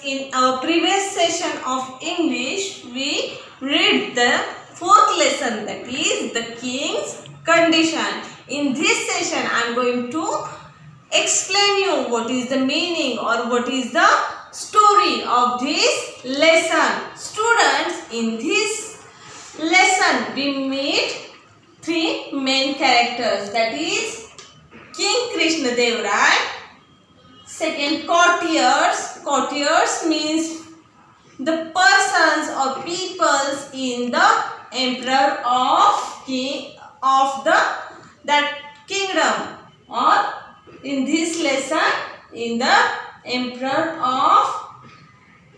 In our previous session of English, we read the fourth lesson, that is the king's condition. In this session, I am going to explain you what is the meaning or what is the story of this lesson. Students, in this lesson, we meet three main characters, that is King Krishna Dev Rai. Second, courtiers. Courtiers means the persons or peoples in the emperor of that kingdom, or in this lesson, in the emperor of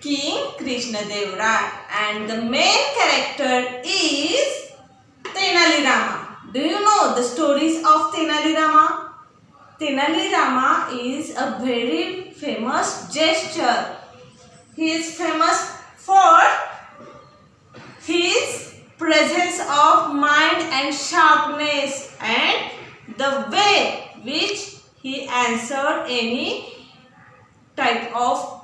King Krishna Dev Rai. And the main character is Tenali Rama. Do you know the stories of Tenali Rama? Tenali Rama is a very famous jester. He is famous for his presence of mind and sharpness and the way which he answered any type of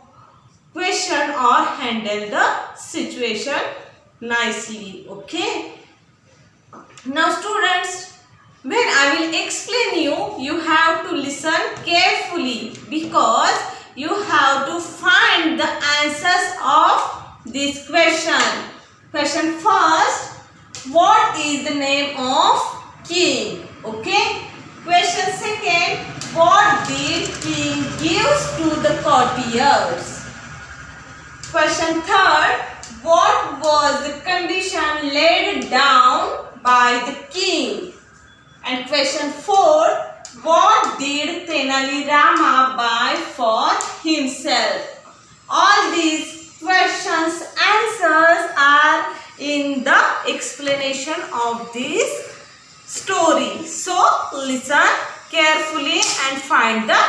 question or handled the situation nicely. Okay. Now students, when I will explain you, you have to listen carefully because you have to find the answers of this question. Question first, what is the name of king? Okay. Question second, what did king gives to the courtiers? Question third, what was the condition laid down by the king? And question 4, what did Tenali Rama buy for himself? All these questions answers are in the explanation of this story. So listen carefully and find the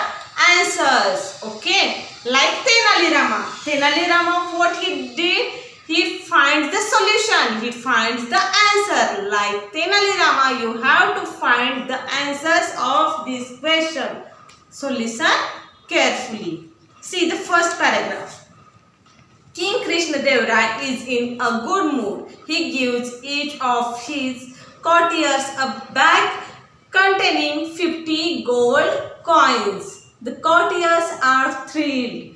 answers. Okay, like Tenali Rama. Tenali Rama, what he did? He finds the solution. He finds the answer. Like Tenali Rama, you have to find the answers of this question. So listen carefully. See the first paragraph. King Krishna Dev Rai is in a good mood. He gives each of his courtiers a bag containing 50 gold coins. The courtiers are thrilled.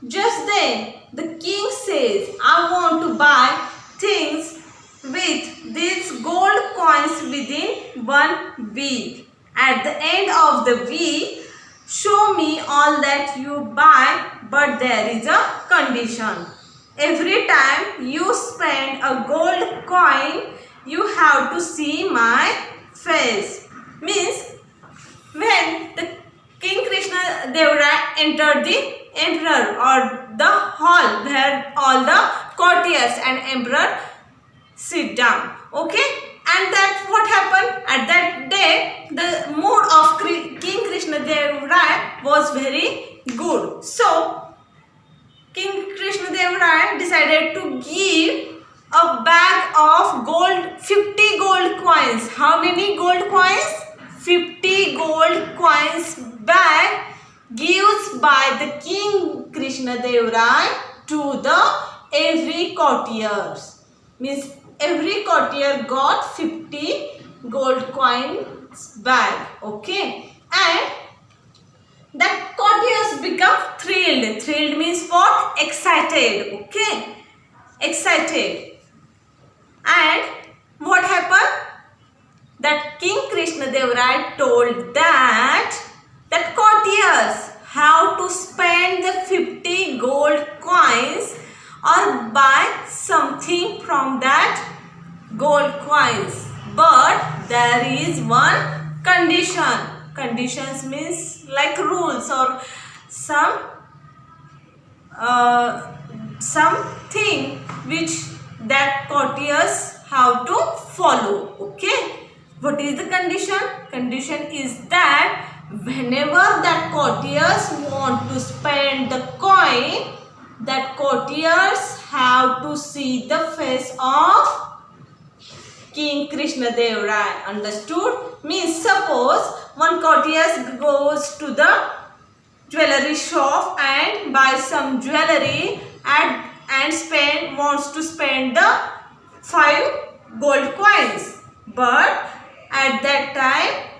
Just then, the king says, I want to buy things with these gold coins within 1 week. At the end of the week, show me all that you buy, but there is a condition. Every time you spend a gold coin, you have to see my face. Means, when the King Krishna Dev Rai entered the emperor or the hall where all the courtiers and emperor sit down. Okay, and that what happened at that day, the mood of King Krishna Dev Rai was very good. So King Krishna Dev Rai decided to give a bag of gold, 50 gold coins. How many gold coins? 50 gold coins bag gives by the King Krishna Dev Rai to the every courtiers. Means every courtier got 50 gold coins bag. Okay. And that courtiers become thrilled. Thrilled means what? Excited. Okay. Excited. And what happened? That King Krishna Dev Rai told that courtiers have to spend the 50 gold coins or buy something from that gold coins. But there is one condition. Conditions means like rules or something which that courtiers have to follow. Okay. What is the condition? Condition is that whenever that courtiers want to spend the coin, that courtiers have to see the face of King Krishna Dev Rai. Understood? Means suppose one courtier goes to the jewelry shop and buy some jewelry and wants to spend the 5 gold coins. But at that time,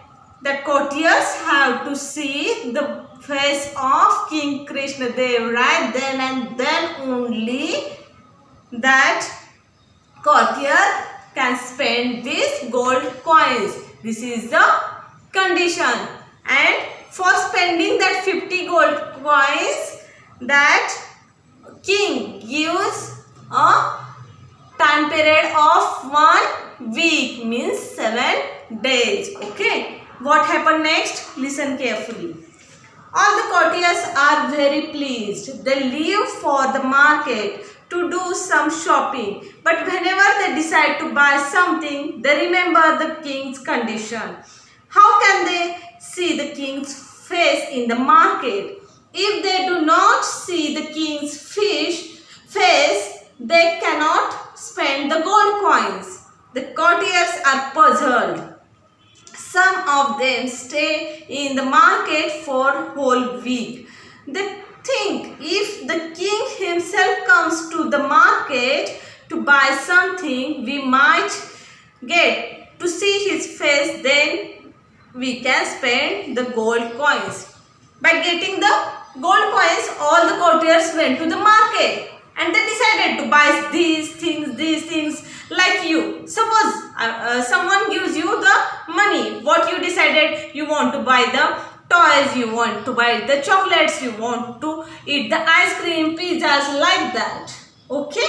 the courtiers have to see the face of King Krishna Dev right then, and then only that courtier can spend these gold coins. This is the condition. And for spending that 50 gold coins, that king gives a time period of 1 week, means 7 days. Okay, what happened next? Listen carefully. All the courtiers are very pleased. They leave for the market to do some shopping. But whenever they decide to buy something, they remember the king's condition. How can they see the king's face in the market? If they do not see the king's face, they cannot spend the gold coins. The courtiers are puzzled. Some of them stay in the market for whole week. They think if the king himself comes to the market to buy something, we might get to see his face, then we can spend the gold coins. By getting the gold coins, all the courtiers went to the market and they decided to buy these things like you. Suppose someone gives you the money. What you decided? You want to buy the toys, you want to buy the chocolates, you want to eat the ice cream, pizzas, like that. Okay?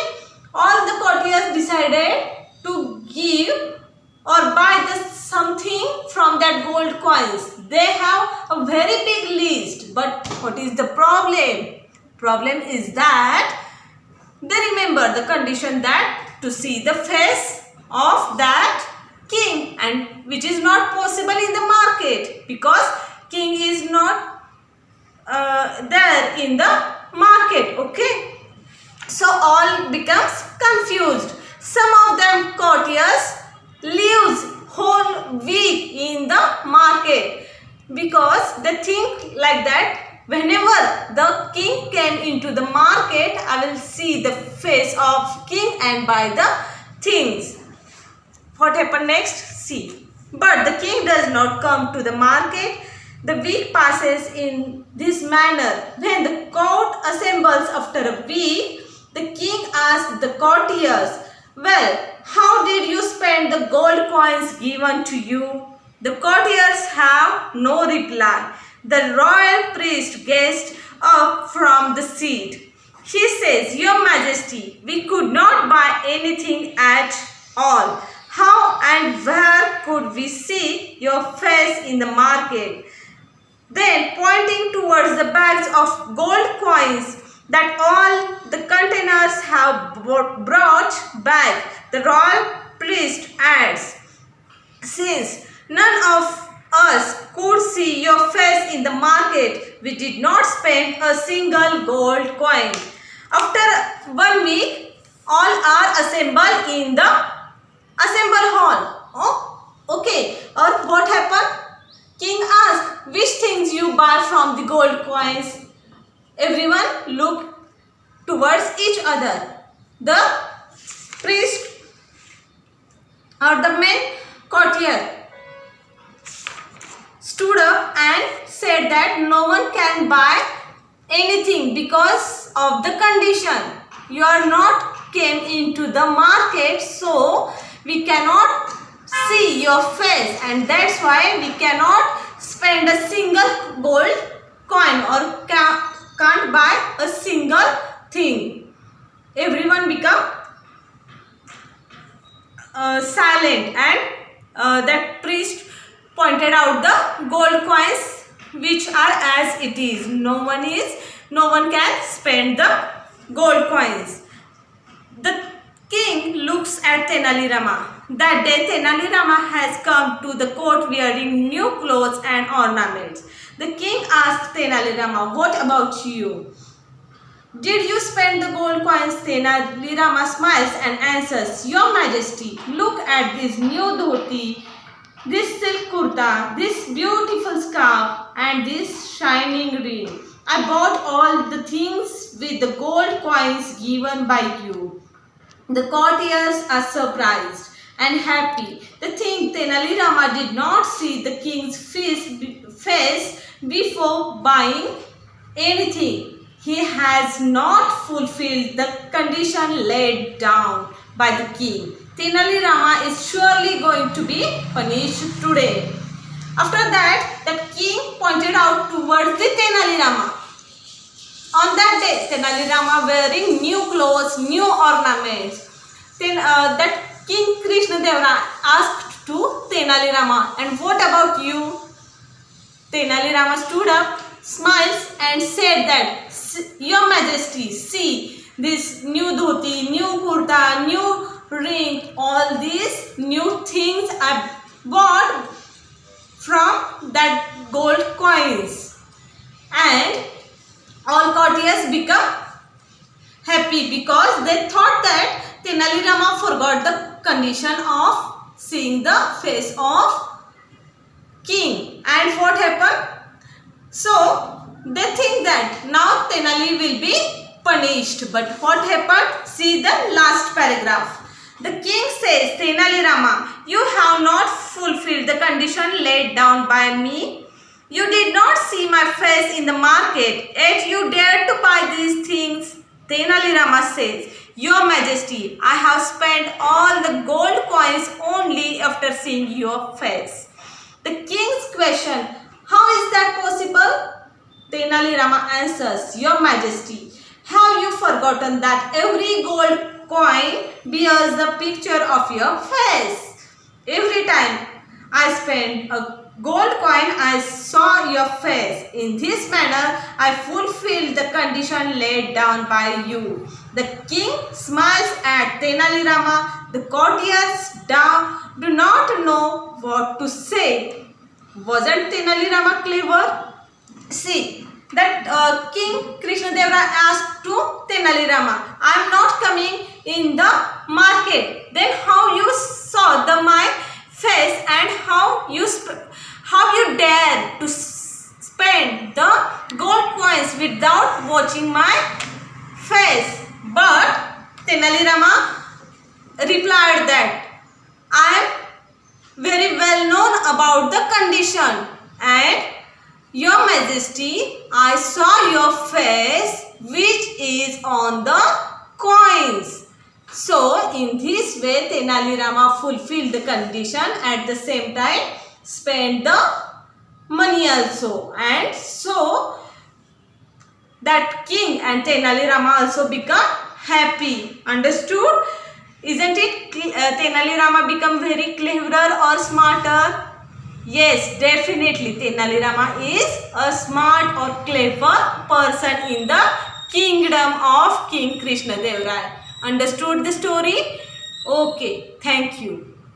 All the courtiers decided to give or buy something from that gold coins. They have a very big list. But what is the problem? Problem is that they remember the condition that to see the face of that king, and which is not possible in the market because king is not there in the market. Okay, so all becomes confused. Some of them courtiers lives whole week in the market because they think like that. Whenever the king came into the market, I will see the face of king and buy the things. What happened next? See. But the king does not come to the market. The week passes in this manner. When the court assembles after a week, the king asks the courtiers, "Well, how did you spend the gold coins given to you?" The courtiers have no reply. The royal priest gets up from the seat. He says, "Your Majesty, we could not buy anything at all. How and where could we see your face in the market?" Then, pointing towards the bags of gold coins that all the containers have brought back, the royal priest adds, "Since none of us could see your face in the market, we did not spend a single gold coin." After 1 week, all are assembled in the assembly hall. Oh, okay. Or what happened? King asked, "Which things you buy from the gold coins?" Everyone looked towards each other. The priest or the main courtier stood up and said that no one can buy anything because of the condition. You are not came into the market, so we cannot see your face, and that's why we cannot spend a single gold coin or can't buy a single thing. Everyone become silent, and that priest pointed out the gold coins which are as it is. No one can spend the gold coins. The king looks at Tenali Rama. That day Tenali Rama has come to the court wearing new clothes and ornaments. The king asked Tenali Rama, "What about you? Did you spend the gold coins?" Tenali Rama smiles and answers, "Your Majesty, look at this new dhoti, this silk kurta, this beautiful scarf, and this shining ring. I bought all the things with the gold coins given by you. The courtiers are surprised and happy. The thing Tenali Rama did not see the king's face before buying anything. He has not fulfilled the condition laid down by the king. Tenali Rama is surely going to be punished today. After that, the king pointed out towards the Tenali Rama. On that day, Tenali Rama wearing new clothes, new ornaments. Then that King Krishna Deva asked to Tenali Rama, and what about you? Tenali Rama stood up, smiles and said that, Your Majesty, see this new dhoti, new kurta, new ring, all these new things I bought from that gold coins. And all courtiers become happy because they thought that Tenali Rama forgot the condition of seeing the face of king. And what happened? So they think that now Tenali will be punished. But what happened? See the last paragraph. The king says, Tenali Rama, you have not fulfilled the condition laid down by me. You did not see my face in the market, yet you dared to buy these things. Tenali Rama says, Your Majesty, I have spent all the gold coins only after seeing your face. The king's question, how is that possible? Tenali Rama answers, Your Majesty, have you forgotten that every gold coin bears the picture of your face? Every time I spent a gold coin, I saw your face. In this manner, I fulfilled the condition laid down by you. The king smiles at Tenali Rama. The courtiers do not know what to say. Wasn't Tenali Rama clever? See, that King Krishnadeva asked to Tenali Rama, I am not coming in the market. Then how you saw my face and how you dare to spend the gold coins without watching my face? But Tenali Rama replied that I am very well known about the condition, and Your Majesty, I saw your face which is on the coins. So in this way Tenali Rama fulfilled the condition, at the same time spent the money also, and so that king and Tenali Rama also become happy. Understood? Isn't it? Tenali Rama become very cleverer or smarter? Yes, definitely Tenali Rama is a smart or clever person in the kingdom of King Krishnadeva Raya. Understood the story? Okay, thank you.